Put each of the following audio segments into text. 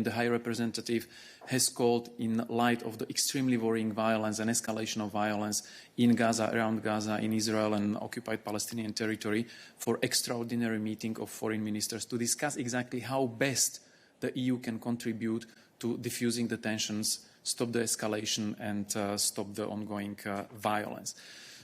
The High Representative has called, in light of the extremely worrying violence and escalation of violence in Gaza, around Gaza, in Israel and Occupied Palestinian Territory, for extraordinary meeting of foreign ministers to discuss exactly how best the EU can contribute to diffusing the tensions, stop the escalation and stop the ongoing violence.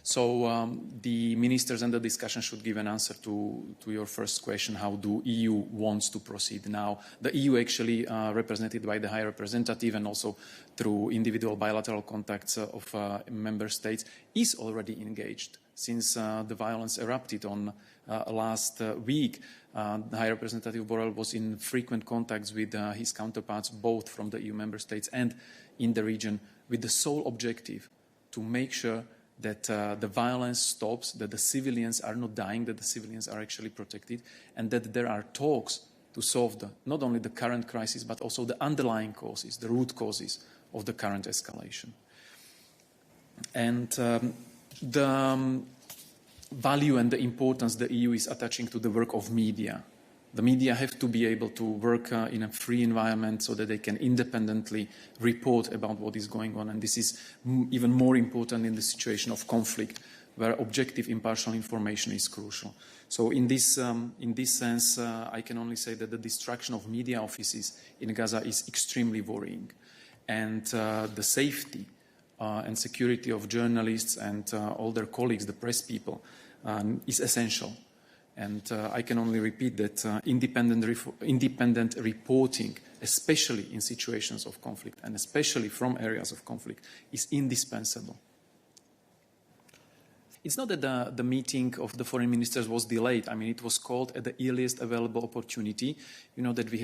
So the ministers and the discussion should give an answer to your first question: how do EU wants to proceed now? The EU actually, represented by the High Representative and also through individual bilateral contacts of member states, is already engaged since the violence erupted on last week. The High Representative Borrell was in frequent contacts with his counterparts, both from the EU member states and in the region, with the sole objective to make sure that the violence stops, that the civilians are not dying, that the civilians are actually protected, and that there are talks to solve not only the current crisis, but also the underlying causes, the root causes of the current escalation. And the value and the importance the EU is attaching to the work of media. The media have to be able to work in a free environment so that they can independently report about what is going on. And this is even more important in the situation of conflict, where objective, impartial information is crucial. So in this sense, I can only say that the destruction of media offices in Gaza is extremely worrying. And the safety and security of journalists and all their colleagues, the press people, is essential. And I can only repeat that independent reporting, especially in situations of conflict and especially from areas of conflict, is indispensable. It's not that the meeting of the foreign ministers was delayed. I mean, it was called at the earliest available opportunity. You know that we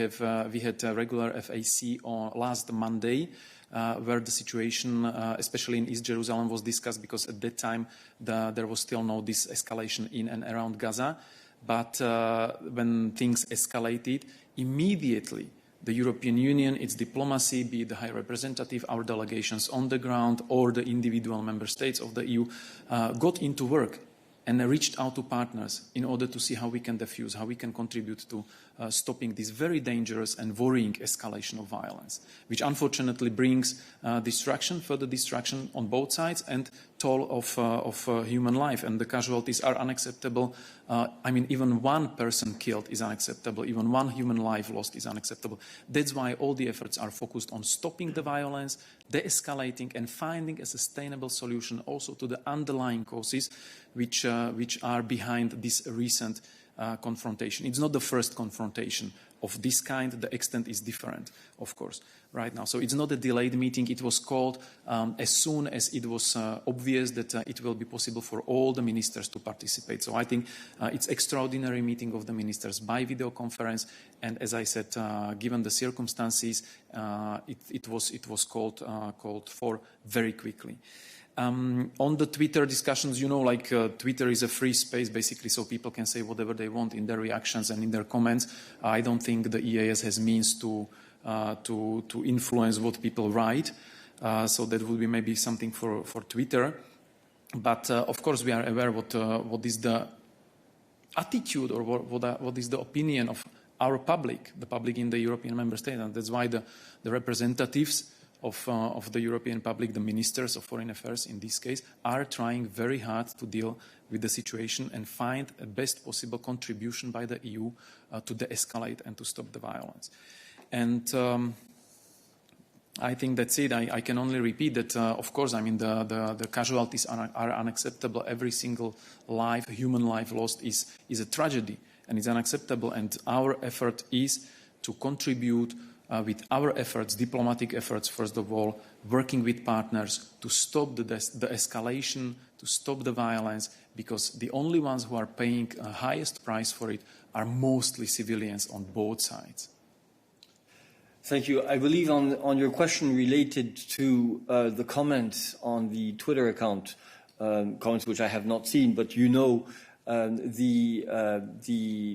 had a regular FAC on last Monday, where the situation, especially in East Jerusalem, was discussed, because at that time there was still no this escalation in and around Gaza. But when things escalated, immediately the European Union, its diplomacy, be it the High Representative, our delegations on the ground, or the individual member states of the EU, got into work and reached out to partners in order to see how we can diffuse, how we can contribute to stopping this very dangerous and worrying escalation of violence, which unfortunately brings further destruction on both sides, and toll of human life. And the casualties are unacceptable. I mean, even one person killed is unacceptable. Even one human life lost is unacceptable. That's why all the efforts are focused on stopping the violence, de-escalating, and finding a sustainable solution also to the underlying causes which are behind this recent confrontation. It's not the first confrontation of this kind. The extent is different, of course, right now. So it's not a delayed meeting. It was called as soon as it was obvious that it will be possible for all the ministers to participate. So I think it's extraordinary meeting of the ministers by video conference. And as I said, given the circumstances, it was called for very quickly. On the Twitter discussions, you know, like Twitter is a free space, basically, so people can say whatever they want in their reactions and in their comments. I don't think the EAS has means to influence what people write. So that would be maybe something for Twitter. But of course, we are aware what is the attitude, or what is the opinion of our public, the public in the European member state, and that's why the representatives of the European public, the ministers of foreign affairs in this case, are trying very hard to deal with the situation and find a best possible contribution by the EU to de-escalate and to stop the violence. And I think that's it. I can only repeat that, of course, I mean, the casualties are unacceptable. Every single life, human life lost is a tragedy, and it's unacceptable. And our effort is to contribute with our efforts, diplomatic efforts, first of all, working with partners to stop the escalation, to stop the violence, because the only ones who are paying the highest price for it are mostly civilians on both sides. Thank you. I believe on your question related to the comments on the Twitter account, comments which I have not seen, but you know, the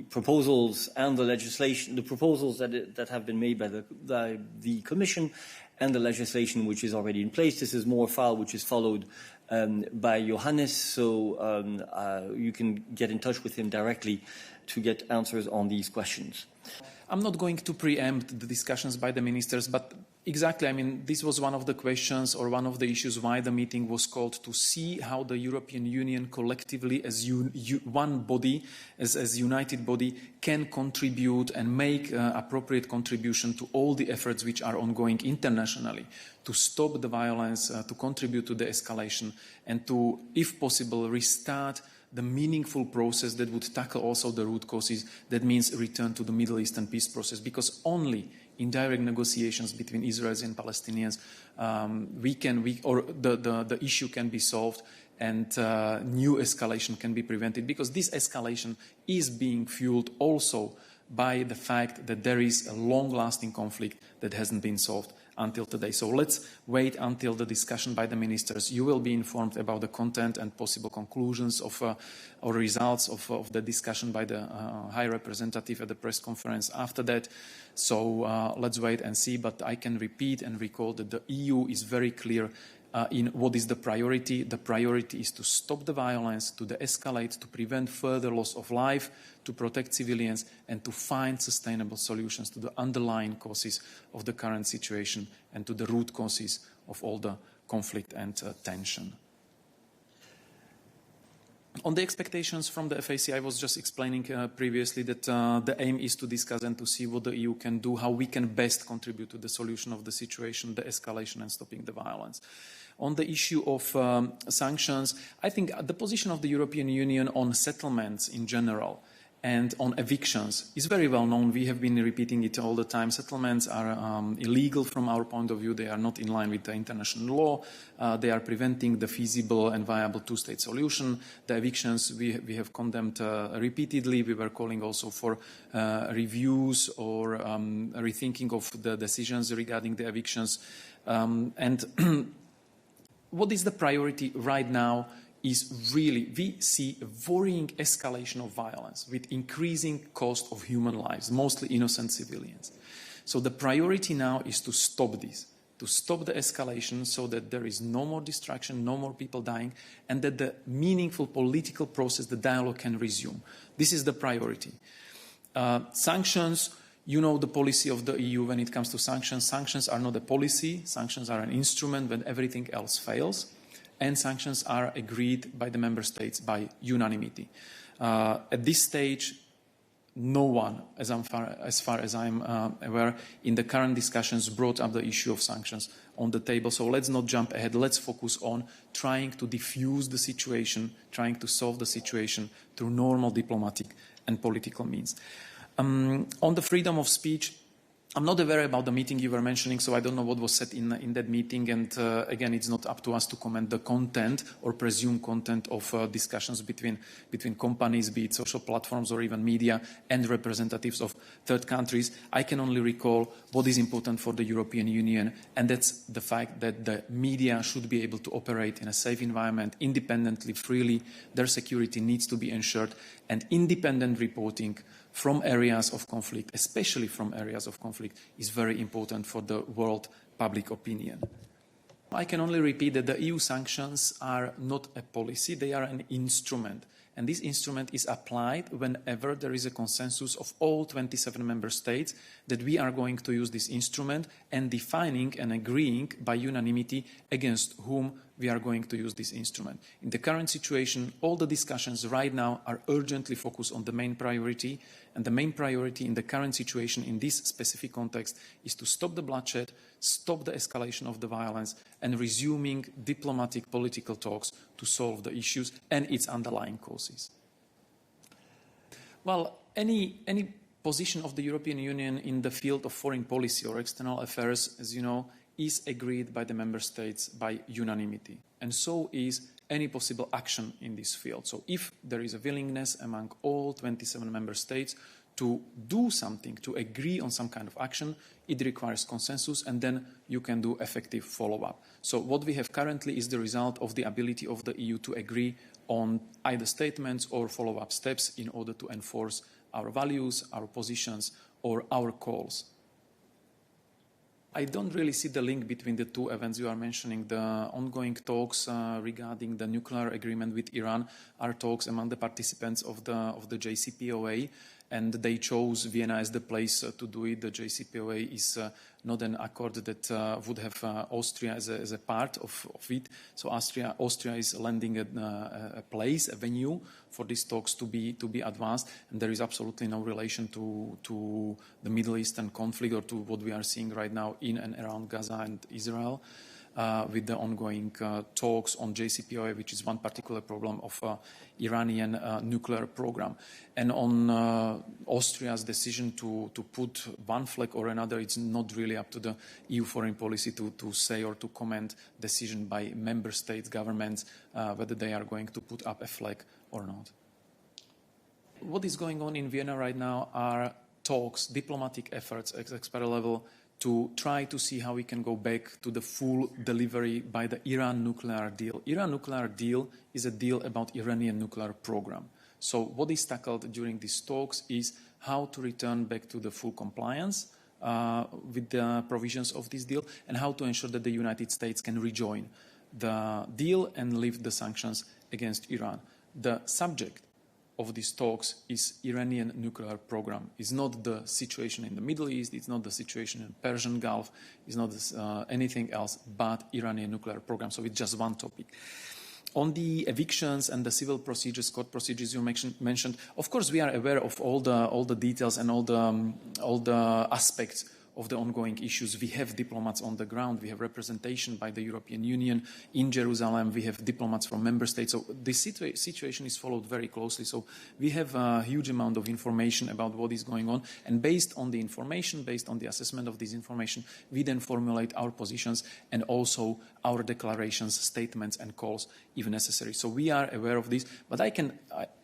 proposals and the legislation, the proposals that have been made by the Commission, and the legislation which is already in place. This is more a file which is followed by Johannes, so you can get in touch with him directly to get answers on these questions. I'm not going to preempt the discussions by the ministers, but exactly, I mean, this was one of the questions or one of the issues why the meeting was called, to see how the European Union collectively as one body, as united body, can contribute and make appropriate contribution to all the efforts which are ongoing internationally to stop the violence, to contribute to the escalation, and to, if possible, restart the meaningful process that would tackle also the root causes. That means return to the Middle Eastern peace process, because only in direct negotiations between Israelis and Palestinians the issue can be solved and new escalation can be prevented, because this escalation is being fueled also by the fact that there is a long-lasting conflict that hasn't been solved until today. So let's wait until the discussion by the ministers. You will be informed about the content and possible conclusions of or results of the discussion by the High Representative at the press conference after that. So let's wait and see. But I can repeat and recall that the EU is very clear in what is the priority. The priority is to stop the violence, to de-escalate, to prevent further loss of life, to protect civilians, and to find sustainable solutions to the underlying causes of the current situation and to the root causes of all the conflict and tension. On the expectations from the FAC, I was just explaining previously that the aim is to discuss and to see what the EU can do, how we can best contribute to the solution of the situation, the escalation, and stopping the violence. On the issue of sanctions, I think the position of the European Union on settlements in general and on evictions is very well known. We have been repeating it all the time. Settlements are illegal from our point of view. They are not in line with the international law. They are preventing the feasible and viable two-state solution. The evictions we have condemned repeatedly. We were calling also for reviews or rethinking of the decisions regarding the evictions. What is the priority right now is really, we see a worrying escalation of violence with increasing cost of human lives, mostly innocent civilians. So the priority now is to stop this, to stop the escalation so that there is no more destruction, no more people dying, and that the meaningful political process, the dialogue, can resume. This is the priority. Sanctions, you know the policy of the EU when it comes to sanctions. Sanctions are not a policy. Sanctions are an instrument when everything else fails. And sanctions are agreed by the member states by unanimity. At this stage, no one, as far as I'm aware, in the current discussions brought up the issue of sanctions on the table. So let's not jump ahead. Let's focus on trying to diffuse the situation, trying to solve the situation through normal diplomatic and political means. On the freedom of speech, I'm not aware about the meeting you were mentioning, so I don't know what was said in that meeting. And again, it's not up to us to comment the content or presumed content of discussions between companies, be it social platforms or even media, and representatives of third countries. I can only recall what is important for the European Union, and that's the fact that the media should be able to operate in a safe environment, independently, freely. Their security needs to be ensured, and independent reporting from areas of conflict, especially from areas of conflict, is very important for the world public opinion. I can only repeat that the EU sanctions are not a policy, they are an instrument. And this instrument is applied whenever there is a consensus of all 27 member states that we are going to use this instrument, and defining and agreeing by unanimity against whom we are going to use this instrument. In the current situation, all the discussions right now are urgently focused on the main priority, and the main priority in the current situation in this specific context is to stop the bloodshed, stop the escalation of the violence, and resuming diplomatic political talks to solve the issues and its underlying causes. Well, any position of the European Union in the field of foreign policy or external affairs, as you know, is agreed by the member states by unanimity. And so is any possible action in this field. So if there is a willingness among all 27 member states to do something, to agree on some kind of action, it requires consensus, and then you can do effective follow-up. So what we have currently is the result of the ability of the EU to agree on either statements or follow-up steps in order to enforce our values, our positions, or our calls. I don't really see the link between the two events you are mentioning. The ongoing talks regarding the nuclear agreement with Iran are talks among the participants of the JCPOA, and they chose Vienna as the place to do it. The JCPOA is not an accord that would have Austria as a part of it. So Austria is lending a place, a venue for these talks to be advanced, and there is absolutely no relation to the Middle Eastern conflict or to what we are seeing right now in and around Gaza and Israel. With the ongoing talks on JCPOA, which is one particular problem of Iranian nuclear program. And on Austria's decision to put one flag or another, it's not really up to the EU foreign policy to say or to comment decision by member states, governments, whether they are going to put up a flag or not. What is going on in Vienna right now are talks, diplomatic efforts at expert level, to try to see how we can go back to the full delivery by the Iran nuclear deal. Iran nuclear deal is a deal about Iranian nuclear program. So what is tackled during these talks is how to return back to the full compliance with the provisions of this deal, and how to ensure that the United States can rejoin the deal and lift the sanctions against Iran. The subject of these talks is Iranian nuclear program. It's not the situation in the Middle East, it's not the situation in Persian Gulf, it's not anything else but Iranian nuclear program. So it's just one topic. On the evictions and the civil procedures, court procedures you mentioned, of course we are aware of all the details and all the aspects of the ongoing issues. We have diplomats on the ground. We have representation by the European Union in Jerusalem. We have diplomats from member states. So this situation is followed very closely. So we have a huge amount of information about what is going on. And based on the information, based on the assessment of this information, we then formulate our positions and also our declarations, statements and calls if necessary. So we are aware of this. But I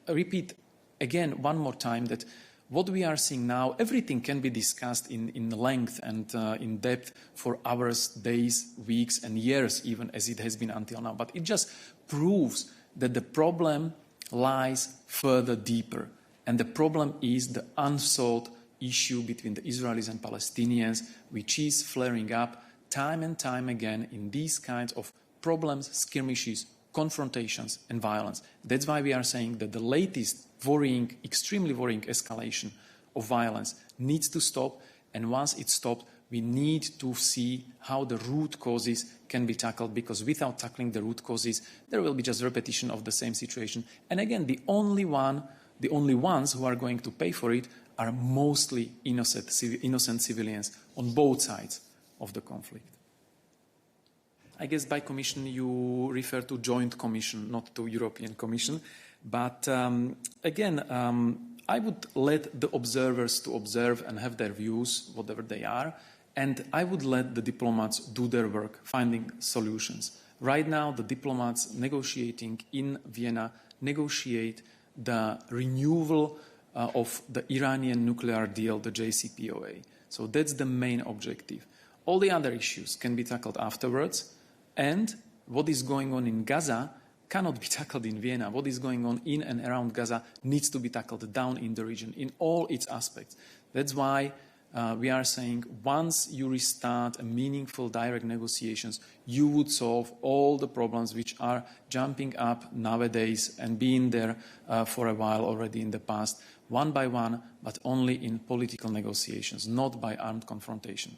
repeat again one more time that what we are seeing now, everything can be discussed in length and in depth for hours, days, weeks, and years, even as it has been until now. But it just proves that the problem lies further deeper. And the problem is the unsolved issue between the Israelis and Palestinians, which is flaring up time and time again in these kinds of problems, skirmishes, confrontations, and violence. That's why we are saying that the latest worrying, extremely worrying escalation of violence needs to stop, and once it's stopped, we need to see how the root causes can be tackled, because without tackling the root causes, there will be just repetition of the same situation. And again, the only ones who are going to pay for it are mostly innocent civilians on both sides of the conflict. I guess by Commission you refer to Joint Commission, not to European Commission. But again, I would let the observers to observe and have their views, whatever they are, and I would let the diplomats do their work, finding solutions. Right now, the diplomats negotiating in Vienna negotiate the renewal of the Iranian nuclear deal, the JCPOA. So that's the main objective. All the other issues can be tackled afterwards, and what is going on in Gaza cannot be tackled in Vienna. What is going on in and around Gaza needs to be tackled down in the region in all its aspects. That's why we are saying once you restart a meaningful direct negotiations, you would solve all the problems which are jumping up nowadays and being there for a while already in the past, one by one, but only in political negotiations, not by armed confrontation.